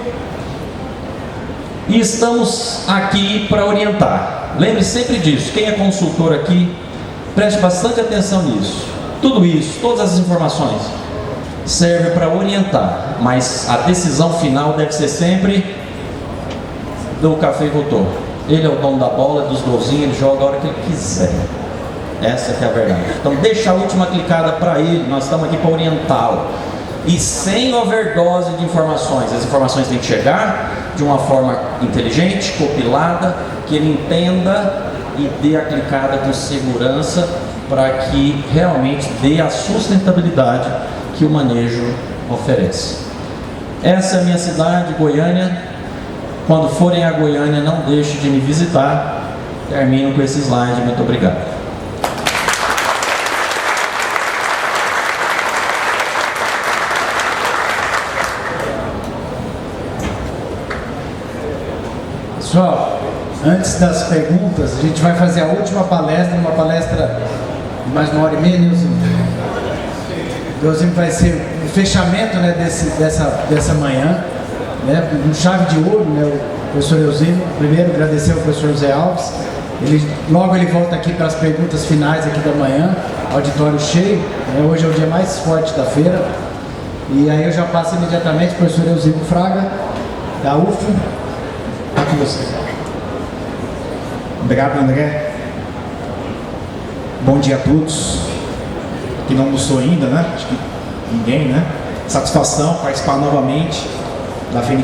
E estamos aqui para orientar. Lembre sempre disso. Quem é consultor aqui, preste bastante atenção nisso. Tudo isso, todas as informações servem para orientar, mas a decisão final deve ser sempre do cafeicultor. Ele é o dono da bola, dos golzinhos, ele joga a hora que ele quiser. Essa que é a verdade. Então deixa a última clicada para ele, nós estamos aqui para orientá-lo. E sem overdose de informações. As informações têm que chegar de uma forma inteligente, compilada, que ele entenda e dê a clicada com segurança para que realmente dê a sustentabilidade que o manejo oferece. Essa é a minha cidade, Goiânia. Quando forem a Goiânia, não deixe de me visitar. Termino com esse slide. Muito obrigado. Pessoal, antes das perguntas, a gente vai fazer a última palestra, uma palestra de mais 1h30, Neuzinho. Neuzinho vai ser o fechamento, né, dessa manhã, né, com chave de ouro, né, o professor Neuzinho. Primeiro, agradecer ao professor José Alves. Logo ele volta aqui para as perguntas finais aqui da manhã, auditório cheio, né, hoje é o dia mais forte da feira. E aí eu já passo imediatamente para o professor Neuzinho Fraga, da UFO. Com você. Obrigado, André. Bom dia a todos. Que não almoçou ainda, né? Acho que ninguém, né? Satisfação participar novamente da FNK